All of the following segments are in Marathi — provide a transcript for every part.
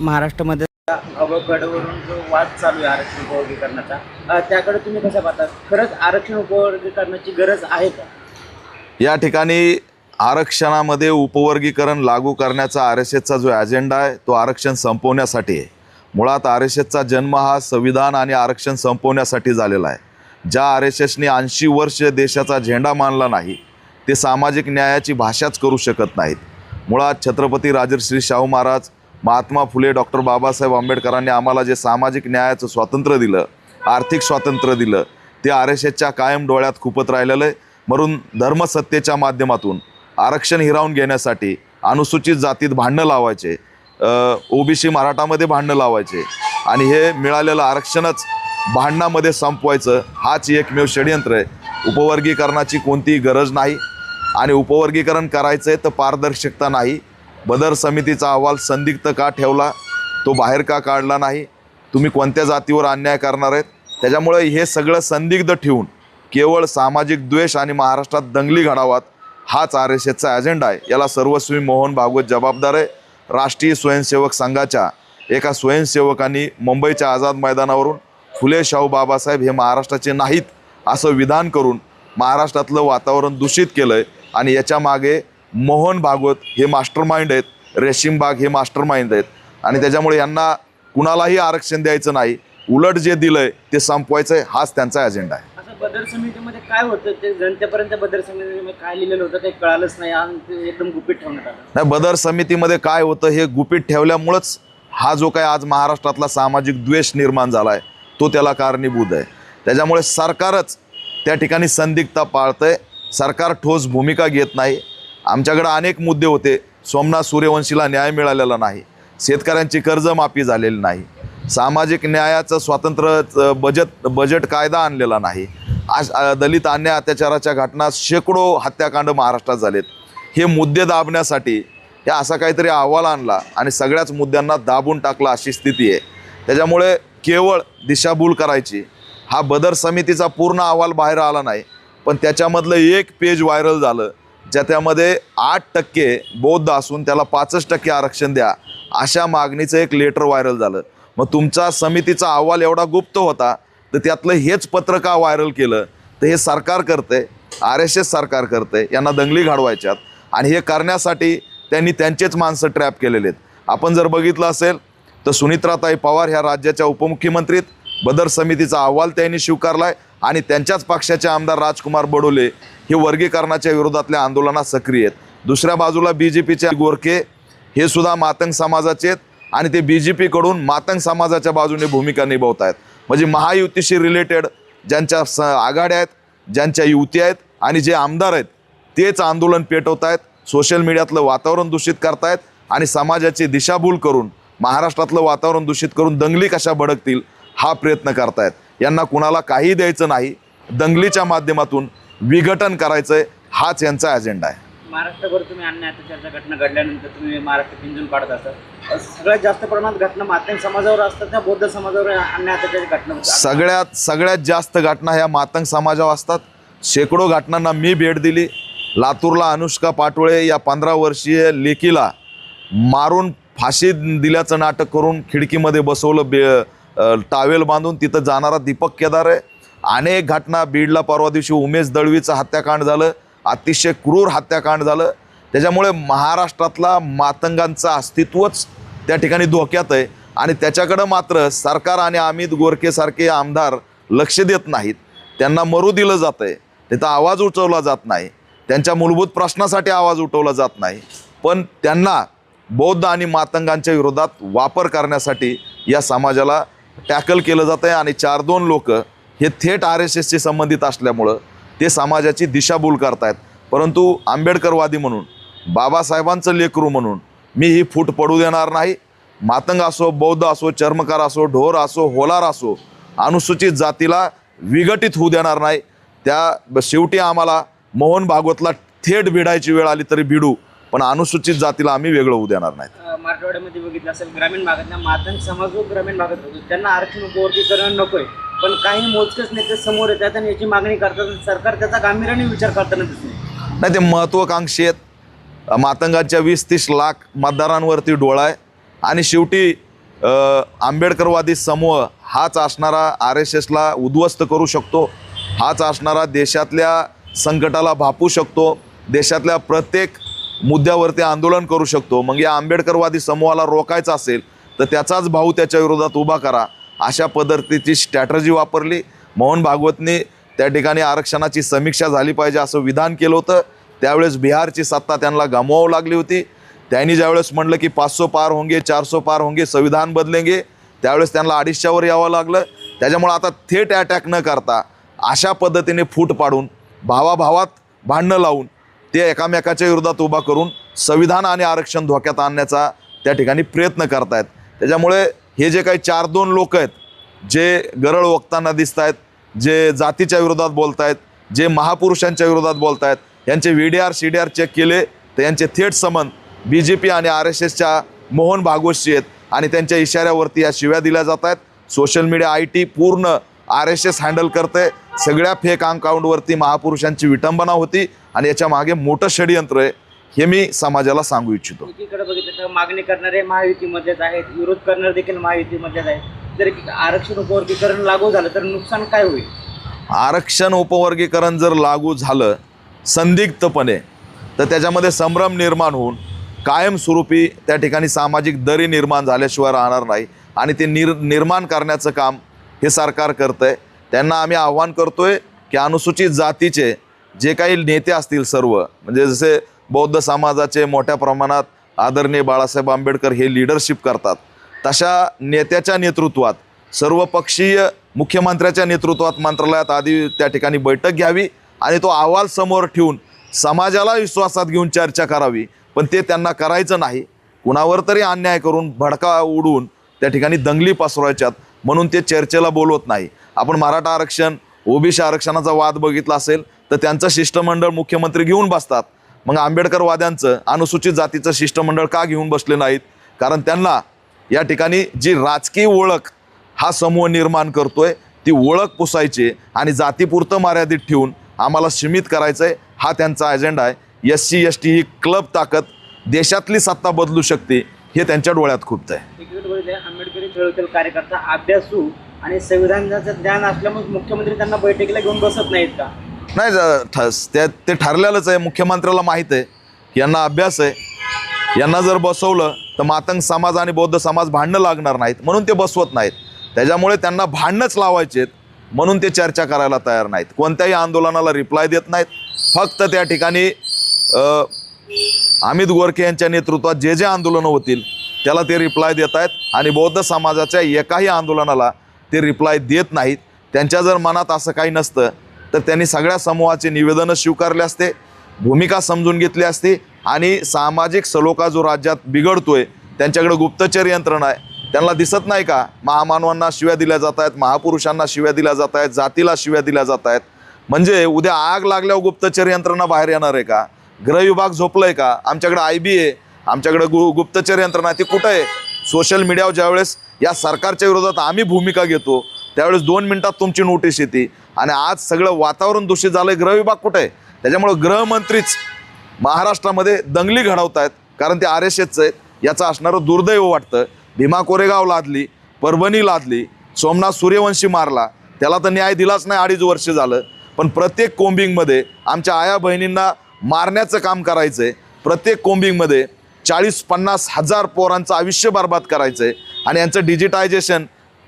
महाराष्ट्रामध्ये गडवरून जो वाद चालू आहे आरक्षण उपवर्गीकरणाचा, त्याकडे तुम्ही कसं पाहता? खरंच आरक्षण उपवर्गीकरणाची गरज आहे का? या ठिकाणी आरक्षणामध्ये उपवर्गीकरण लागू करण्याचा RSSचा जो अजेंडा आहे तो आरक्षण संपवण्यासाठी आहे. मुळात RSSचा जन्म हा संविधान आणि आरक्षण संपवण्यासाठी झालेला आहे. ज्या RSSने 80 वर्ष देशाचा झेंडा मानला नाही ते सामाजिक न्यायाची भाषाच करू शकत नाहीत. मुळात छत्रपती राजर्षी शाहू महाराज, महात्मा फुले, डॉक्टर बाबासाहेब आंबेडकरांनी आम्हाला जे सामाजिक न्यायाचं स्वातंत्र्य दिलं, आर्थिक स्वातंत्र्य दिलं, ते RSSच्या कायम डोळ्यात खुपत राहिलेलं आहे. म्हणून धर्मसत्तेच्या माध्यमातून आरक्षण हिरावून घेण्यासाठी अनुसूचित जातीत भांडणं लावायचे, OBC मराठामध्ये भांडणं लावायचे आणि हे मिळालेलं आरक्षणच भांडणामध्ये संपवायचं, हाच एकमेव षडयंत्र आहे. उपवर्गीकरणाची कोणतीही गरज नाही आणि उपवर्गीकरण करायचं आहे तर पारदर्शकता नाही. बदर समितीचा अहवाल संदिग्ध का ठेवला, तो बाहेर का काढला नाही, तुम्ही कोणत्या जातीवर अन्याय करणार आहेत? त्याच्यामुळे हे सगळं संदिग्ध ठेवून केवळ सामाजिक द्वेष आणि महाराष्ट्रात दंगली घडावात हाच RSSचा अजेंडा आहे. याला सर्वस्वी मोहन भागवत जबाबदार आहे. राष्ट्रीय स्वयंसेवक संघाच्या एका स्वयंसेवकांनी मुंबईच्या आझाद मैदानावरून फुले शाहू बाबासाहेब हे महाराष्ट्राचे नाहीत असं विधान करून महाराष्ट्रातलं वातावरण दूषित केलं आहे आणि याच्या मागे मोहन भागवत हे मास्टरमाइंड आहेत, रेशीमबाग हे मास्टरमाइंड आहेत आणि त्याच्यामुळे यांना कुणालाही आरक्षण द्यायचं नाही, उलट जे दिलं आहे ते संपवायचं आहे, हाच त्यांचा अजेंडा आहे. बदर समितीमध्ये काय होतं ते जनतेपर्यंत बदर समितीमध्ये काय लिहिलेलं होतं ते कळालंच नाही आणि ते एकदम गुपित ठेवण्यात आलं. नाही, बदर समितीमध्ये काय होतं हे गुपित ठेवल्यामुळंच हा जो काय आज महाराष्ट्रातला सामाजिक द्वेष निर्माण झाला आहे तो त्याला कारणीभूत आहे. त्याच्यामुळे सरकारच त्या ठिकाणी संदिग्धता पाळतंय, सरकार ठोस भूमिका घेत नाही. आमच्याकडे अनेक मुद्दे होते, सोमनाथ सूर्यवंशीला न्याय मिळालेला नाही, शेतकऱ्यांची कर्जमाफी झालेली नाही, सामाजिक न्यायाचं स्वतंत्र बजेट कायदा आणलेला नाही, आज दलित अन्याय अत्याचाराच्या घटना शेकडो हत्याकांड महाराष्ट्रात झालेत. हे मुद्दे दाबण्यासाठी हे असा काहीतरी अहवाल आणला आणि सगळ्याच मुद्द्यांना दाबून टाकला अशी स्थिती आहे. त्याच्यामुळे केवळ दिशाभूल करायची. हा बदर समितीचा पूर्ण अहवाल बाहेर आला नाही पण त्याच्यामधलं एक पेज व्हायरल झालं ज्याच्यामध्ये 8% बौद्ध असून त्याला 65% आरक्षण द्या अशा मागणीचं एक लेटर व्हायरल झालं. मग तुमचा समितीचा अहवाल एवढा गुप्त होता तर त्यातलं हेच पत्र का व्हायरल केलं? तर हे सरकार करते, RSS सरकार करते, यांना दंगली घडवायच्यात आणि हे करण्यासाठी त्यांनी त्यांचेच माणसं ट्रॅप केलेले आहेत. आपण जर बघितलं असेल तर सुनित्राताई पवार ह्या राज्याच्या उपमुख्यमंत्रीत, बदर समितीचा अहवाल त्यांनी स्वीकारला आहे आणि त्यांच्याच पक्षाचे आमदार राजकुमार बडोले हे वर्गीकरणाच्या विरोधातल्या आंदोलनात सक्रिय आहेत. दुसऱ्या बाजूला BJPचे गोरखे हे सुद्धा मातंग समाजाचे आहेत आणि ते BJPकडून मातंग समाजाच्या बाजूने भूमिका निभावत आहेत. म्हणजे महायुतीशी रिलेटेड ज्यांच्या आघाड्या आहेत, ज्यांच्या युती आहेत आणि जे आमदार आहेत तेच आंदोलन पेटवत आहेत, सोशल मीडियातलं वातावरण दूषित करतायत आणि समाजाची दिशाभूल करून महाराष्ट्रातलं वातावरण दूषित करून दंगली कशा भडकतील हा प्रयत्न करतायत. यांना कुणाला काही द्यायचं नाही, दंगलीच्या माध्यमातून विघटन करायचं आहे, हाच यांचा अजेंडा आहे. महाराष्ट्रभर तुम्ही अन्याय अत्याचाराच्या घटना घडल्यानंतर तुम्ही महाराष्ट्र पिंजून काढत असतात. सगळ्यात जास्त प्रमाणात घटना मातंग समाजावर असतात त्या बौद्ध समाजावर अन्याय अत्याचाराच्या घटना सगळ्यात जास्त घटना ह्या मातंग समाजावर असतात. शेकडो घटनांना मी भेट दिली. लातूरला अनुष्का पाटोळे या 15 वर्षीय लेकीला मारून फाशी दिल्याचं नाटक करून खिडकीमध्ये बसवलं, टावेल बांधून तिथं जाणारा दीपक केदार आहे. अनेक घटना, बीडला परवा दिवशी उमेश दळवीचं हत्याकांड झालं, अतिशय क्रूर हत्याकांड झालं. त्याच्यामुळे महाराष्ट्रातला मातंगांचं अस्तित्वच त्या ठिकाणी धोक्यात आहे आणि त्याच्याकडं मात्र सरकार आणि अमित गोरखेसारखे आमदार लक्ष देत नाहीत. त्यांना मरू दिलं जातं आहे, तिथं आवाज उठवला जात नाही, त्यांच्या मूलभूत प्रश्नासाठी आवाज उठवला जात नाही. पण त्यांना बौद्ध आणि मातंगांच्या विरोधात वापर करण्यासाठी या समाजाला टॅकल केलं जातं आहे आणि 4-2 लोक हे थेट RSSशी संबंधित असल्यामुळं ते समाजाची दिशाभूल करतायत. परंतु आंबेडकरवादी म्हणून, बाबासाहेबांचं लेकरू म्हणून मी ही फूट पडू देणार नाही. मातंग असो, बौद्ध असो, चर्मकार असो, ढोर असो, होलार असो, अनुसूचित जातीला विघटित होऊ देणार नाही. त्या शेवटी आम्हाला मोहन भागवतला थेट भिडायची वेळ आली तरी भिडू, पण अनुसूचित जातीला आम्ही वेगळं होऊ देणार नाही. मराठवाड्यामध्ये बघितलं असेल ग्रामीण भागातल्या मातंग समाज जो ग्रामीण भागात होतो त्यांना आरक्षण उपवर्गीकरण नकोय, पण काही मोजकेच नेते समोर येतात आणि याची मागणी करतात. सरकार त्याचा गांभीर्याने विचार करताना दिसतो नाही. ते महत्त्वाकांक्षी आहेत. मातंगांच्या 20-30 लाख मतदारांवरती डोळा आहे आणि शेवटी आंबेडकरवादी समूह हाच असणारा RSSला उद्ध्वस्त करू शकतो, हाच असणारा देशातल्या संकटाला भापू शकतो, देशातल्या प्रत्येक मुद्द्यावरती आंदोलन करू शकतो. मग या आंबेडकरवादी समूहाला रोखायचं असेल तर त्याचाच भाऊ त्याच्या विरोधात उभा करा, अशा पद्धतीची स्ट्रॅटर्जी वापरली. मोहन भागवतने त्या ठिकाणी आरक्षणाची समीक्षा झाली पाहिजे असं विधान केलं होतं. त्यावेळेस बिहारची सत्ता त्यांना गमवावं लागली होती. त्यांनी ज्यावेळेस म्हटलं की 500 पार होंगे, 400 पार होंगे, संविधान बदलेंगे, त्यावेळेस त्यांना 250वर यावं लागलं. त्याच्यामुळे आता थेट अटॅक न करता अशा पद्धतीने फूट पाडून भावाभावात भांडणं लावून ते एकामेकाच्या विरोधात उभा करून संविधान आणि आरक्षण धोक्यात आणण्याचा त्या ठिकाणी प्रयत्न करतायत. त्याच्यामुळे हे जे काही 4-2 लोक आहेत, जे गरळ ओकताना दिसत आहेत, जे जातीच्या विरोधात बोलत आहेत, जे महापुरुषांच्या विरोधात बोलत आहेत, यांचे VDR CDR चेक केले तर यांचे थेट संबंध BJP आणि RSSच्या मोहन भागवतशी आहेत आणि त्यांच्या इशाऱ्यावरती या शिव्या दिल्या जात आहेत. सोशल मीडिया IT पूर्ण RSS हँडल करते. सगळ्या फेक अकाउंटवरती महापुरुषांची विटंबना होती आणि याच्या मागे मोठं षडयंत्र आहे, हे मी समाजाला सांगू इच्छितो. एकीकडे बघितलं तर मागणी करणारे महायुतीमध्येच आहेत, विरोध करणारे देखील महायुतीमध्येच आहेत. जर आरक्षण उपवर्गीकरण लागू झालं तर नुकसान काय होईल? आरक्षण उपवर्गीकरण जर लागू झालं संदिग्धपणे तर त्याच्यामध्ये संभ्रम निर्माण होऊन कायमस्वरूपी त्या ठिकाणी सामाजिक दरी निर्माण झाल्याशिवाय राहणार नाही आणि ते निर्माण करण्याचं काम हे सरकार करतं आहे. त्यांना आम्ही आव्हान करतोय की अनुसूचित जातीचे जे काही नेते असतील सर्व, म्हणजे जसे बौद्ध समाजाचे मोठ्या प्रमाणात आदरणीय बाळासाहेब आंबेडकर हे लीडरशिप करतात, तशा नेत्याच्या नेतृत्वात सर्वपक्षीय मुख्यमंत्र्याच्या नेतृत्वात मंत्रालयात आधी त्या ठिकाणी बैठक घ्यावी आणि तो अहवाल समोर ठेवून समाजाला विश्वासात घेऊन चर्चा करावी. पण ते त्यांना करायचं नाही. कुणावर तरी अन्याय करून भडका उडवून त्या ठिकाणी दंगली पसरवायच्यात म्हणून ते चर्चेला बोलवत नाही. आपण मराठा आरक्षण OBC आरक्षणाचा वाद बघितला असेल तर त्यांचं शिष्टमंडळ मुख्यमंत्री घेऊन बसतात. मग आंबेडकरवाद्यांचं अनुसूचित जातीचं शिष्टमंडळ का घेऊन बसले नाहीत? कारण त्यांना या ठिकाणी जी राजकीय ओळख हा समूह निर्माण करतोय ती ओळख पुसायची आणि जातीपुरतं मर्यादित ठेवून आम्हाला सीमित करायचं आहे, हा त्यांचा अजेंडा आहे. SC ST ही क्लब ताकद देशातली सत्ता बदलू शकते हे त्यांच्या डोळ्यात खूपत आहे. आंबेडकरी चळवळीतील कार्यकर्ता अभ्यासू आणि संविधानाचं ज्ञान असल्यामुळे मुख्यमंत्री त्यांना बैठकीला घेऊन बसत नाहीत का? नाही, ते ठरलेलंच आहे. मुख्यमंत्र्याला माहीत आहे की यांना अभ्यास आहे, यांना जर बसवलं तर मातंग समाज आणि बौद्ध समाज भांडणं लागणार नाहीत म्हणून ते बसवत नाहीत. त्याच्यामुळे त्यांना भांडणंच लावायचे म्हणून ते चर्चा करायला तयार नाहीत. कोणत्याही आंदोलनाला रिप्लाय देत नाहीत. फक्त त्या ठिकाणी अमित गोरखे यांच्या नेतृत्वात जे जे आंदोलनं होतील त्याला ते रिप्लाय देत आहेत आणि बौद्ध समाजाच्या एकाही आंदोलनाला ते रिप्लाय देत नाहीत. त्यांच्या जर मनात असं काही नसतं तर त्यांनी सगळ्या समूहाचे निवेदनं स्वीकारले असते, भूमिका समजून घेतली असती आणि सामाजिक सलोखा जो राज्यात बिघडतोय, त्यांच्याकडे गुप्तचर यंत्रणा आहे, त्यांना दिसत नाही का? महामानवांना शिव्या दिल्या जात आहेत, महापुरुषांना शिव्या दिल्या जात आहेत, जातीला शिव्या दिल्या जात आहेत. म्हणजे उद्या आग लागल्यावर गुप्तचर यंत्रणा बाहेर येणार आहे का? गृह विभाग झोपलाय का? आमच्याकडे IB आहे, आमच्याकडे गुप्तचर यंत्रणा, ती कुठं आहे? सोशल मीडियावर ज्यावेळेस या सरकारच्या विरोधात आम्ही भूमिका घेतो त्यावेळेस 2 मिनिटात तुमची नोटीस येते आणि आज सगळं वातावरण दूषित झालं. गृह विभाग कुठं आहे? त्याच्यामुळं गृहमंत्रीच महाराष्ट्रामध्ये दंगली घडवत आहेत कारण ते RSSचं आहेत. याचं असणारं दुर्दैव वाटतं. भीमा कोरेगाव लादली, परभणी लादली, सोमनाथ सूर्यवंशी मारला, त्याला तर न्याय दिलाच नाही 2.5 वर्ष झालं. पण प्रत्येक कोम्बिंगमध्ये आमच्या आया बहिणींना मारण्याचं काम करायचं आहे. प्रत्येक कोम्बिंगमध्ये 40-50 हजार पोरांचं आयुष्य बर्बाद करायचं आहे आणि यांचं डिजिटायझेशन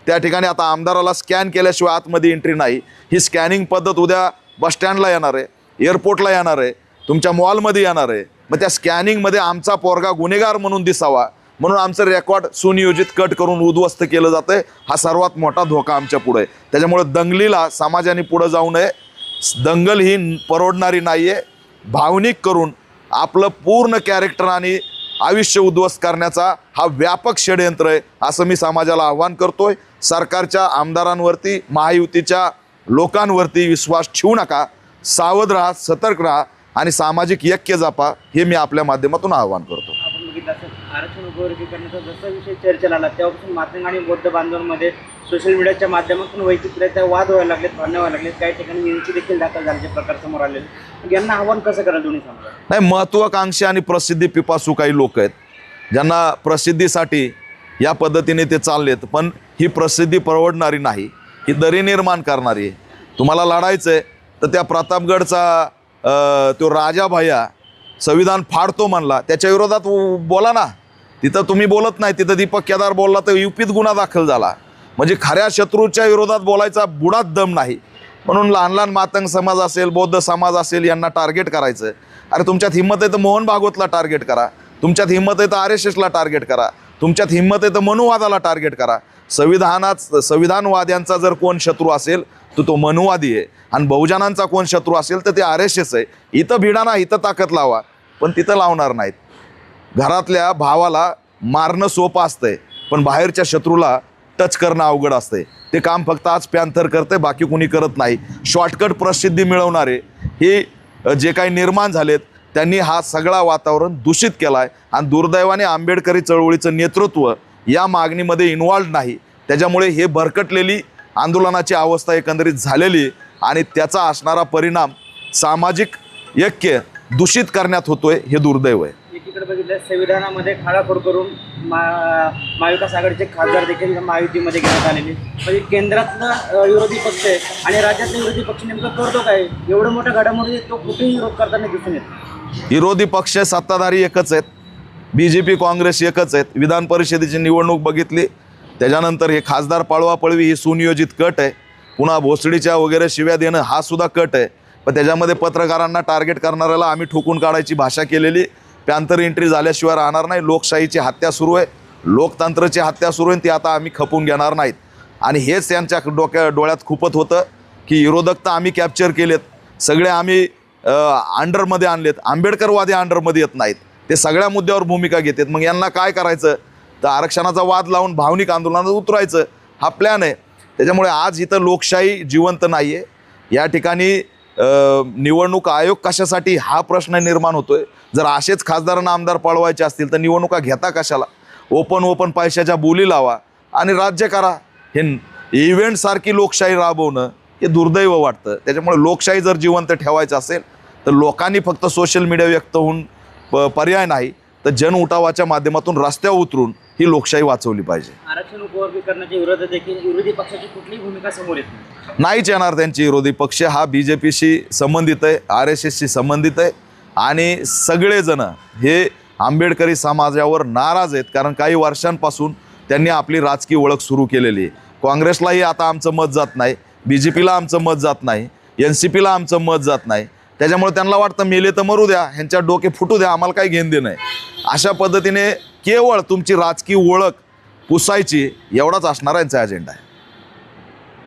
त्या ठिकाणी आता आमदाराला स्कॅन केल्याशिवाय आतमध्ये एंट्री नाही. ही स्कॅनिंग पद्धत उद्या बसस्टँडला येणार आहे, एअरपोर्टला येणार आहे, तुमच्या मॉलमध्ये येणार आहे. मग त्या स्कॅनिंगमध्ये आमचा पोरगा गुन्हेगार म्हणून दिसावा म्हणून आमचं रेकॉर्ड सुनियोजित कट करून उद्ध्वस्त केलं जातं आहे. हा सर्वात मोठा धोका आमच्या पुढे आहे. त्याच्यामुळे दंगलीला समाजाने पुढं जाऊ नये. दंगल ही परवडणारी नाही आहे. भावनिक करून आपलं पूर्ण कॅरेक्टर आणि आयुष्य उद्ध्वस्त करण्याचा हा व्यापक षडयंत्र आहे असं मी समाजाला आव्हान करतोय. सरकारच्या आमदारांवरती, महायुतीच्या लोकांवरती विश्वास ठेवू नका. सावध राहा, सतर्क राहा आणि सामाजिक ऐक्य जपा, हे मी आपल्या माध्यमातून आवाहन करतो. आपण बघितलं असेल आरक्षण उपवर्गीकरणाचा जसा विषय चर्चेला आला तेव्हापासून मातंग आणि बौद्ध बांधवांमध्ये सोशल मीडियाच्या माध्यमातून वैयक्तिकरित्या वाद व्हायला लागलेत, भांडणं व्हायला लागलेत, काही ठिकाणी यांची देखील दाखल झाल्याचे प्रकार समोर आलेले. यांना आव्हान कसं करायला दोन्ही समाज? नाही, महत्त्वाकांक्षी आणि प्रसिद्धी पिपासू काही लोक आहेत ज्यांना प्रसिद्धीसाठी या पद्धतीने ते चाललेत. पण ही प्रसिद्धी परवडणारी नाही, ही दरी निर्माण करणारी आहे. तुम्हाला लढायचं आहे तर त्या प्रतापगडचा तो राजा भैया संविधान फाडतो म्हणला, त्याच्या विरोधात बोला ना. तिथं तुम्ही बोलत नाही, तिथं दीपक केदार बोलला तर UPत गुन्हा दाखल झाला. म्हणजे खऱ्या शत्रूच्या विरोधात बोलायचा बुडात दम नाही. म्हणून लहान लहान मातंग समाज असेल, बौद्ध समाज असेल, यांना टार्गेट करायचं. अरे तुमच्यात हिंमत आहे तर मोहन भागवतला टार्गेट करा, तुमच्यात हिंमत आहे तर RSSला टार्गेट करा, तुमच्यात हिंमत आहे तर मनुवादाला टार्गेट करा. संविधानवाद्यांचा जर कोण शत्रू असेल तर तो मनुवादी आहे, आणि बहुजनांचा कोण शत्रू असेल तर ते RSS आहे. इथं भिडा ना, इथं ताकद लावा, पण तिथं लावणार नाहीत. घरातल्या भावाला मारणं सोपं असतंय, पण बाहेरच्या शत्रूला टच करणं अवघड असतंय. ते काम फक्त आज पॅन्थर करते, बाकी कुणी करत नाही. शॉर्टकट प्रसिद्धी मिळवणारे हे जे काही निर्माण झालेत त्यांनी हा सगळा वातावरण दूषित केला आहे. आणि दुर्दैवाने आंबेडकरी चळवळीचं नेतृत्व या मागणीमध्ये इन्व्हॉल्व नाही. त्याच्यामुळे हे भरकटलेली आंदोलनाची अवस्था एकंदरीत झालेली, आणि त्याचा असणारा परिणाम सामाजिक ऐक्य दूषित करण्यात होतोय, हे दुर्दैव आहे. एकीकडे बघितलं संविधानामध्ये खाडाखोड करून महाविकास आघाडीचे खासदार देखील महायुतीमध्ये घेण्यात आलेले. म्हणजे केंद्रातलं विरोधी पक्ष आहे आणि राज्यातले विरोधी पक्ष नेमकं करतो काय? एवढं मोठं घडामोडी तो कुठेही विरोध करताना दिसून येतो. विरोधी पक्ष सत्ताधारी एकच आहेत, BJP काँग्रेस एकच आहेत. विधान परिषदेची निवडणूक बघितली, त्याच्यानंतर हे खासदार पळवापळवी ही सुनियोजित कट आहे. पुन्हा भोसडीच्या वगैरे शिव्या देणं हा सुद्धा कट आहे. पण त्याच्यामध्ये पत्रकारांना टार्गेट करणाऱ्याला आम्ही ठोकून काढायची भाषा केलेली. पॅन्थर एंट्री झाल्याशिवाय राहणार नाही. लोकशाहीची हत्या सुरू आहे, लोकतंत्राची हत्या सुरू आहे, ती आता आम्ही खपून घेणार नाहीत. आणि हेच त्यांच्या डोळ्यात खुपत होतं की विरोधक तर आम्ही कॅप्चर केलेत, सगळे आम्ही अंडरमध्ये आणलेत, आंबेडकरवादी अंडरमध्ये येत नाहीत. ते सगळ्या मुद्द्यावर भूमिका घेतात. मग यांना काय करायचं तर आरक्षणाचा वाद लावून भावनिक आंदोलनात उतरायचं, हा प्लॅन आहे. त्याच्यामुळे आज इथं लोकशाही जिवंत नाही आहे. या ठिकाणी निवडणूक आयोग कशासाठी हा प्रश्न निर्माण होतोय. जर असेच खासदारांना आमदार पळवायचे असतील तर निवडणुका घेता कशाला? ओपन पैशाच्या बोली लावा आणि राज्य करा. हे इव्हेंटसारखी लोकशाही राबवणं हे दुर्दैव वाटतं. त्याच्यामुळे लोकशाही जर जिवंत ठेवायचं असेल तर लोकांनी फक्त सोशल मीडिया व्यक्त होऊन पर्याय नाही, तर जन उठावाच्या माध्यमातून रस्त्यावर उतरून ही लोकशाही वाचवली पाहिजे. आरक्षण उपवर्गीकरणाच्या विरोधात देखील विरोधी पक्षाची कुठलीही भूमिका समोर येत नाही. नाहीच येणार त्यांची. विरोधी पक्ष हा BJPशी संबंधित आहे, RSSशी संबंधित आहे, आणि सगळेजण हे आंबेडकरी समाजावर नाराज आहेत. कारण काही वर्षांपासून त्यांनी आपली राजकीय ओळख सुरू केलेली आहे. काँग्रेसलाही आता आमचं मत जात नाही, BJPला आमचं मत जात नाही, NCPला आमचं मत जात नाही. त्याच्यामुळे त्यांना वाटतं मेले तर मरू द्या, ह्यांच्या डोके फुटू द्या, आम्हाला काही घेणं देणं आहे. अशा पद्धतीने केवळ तुमची राजकीय ओळख पुसायची एवढाच असणारा यांचा अजेंडा आहे.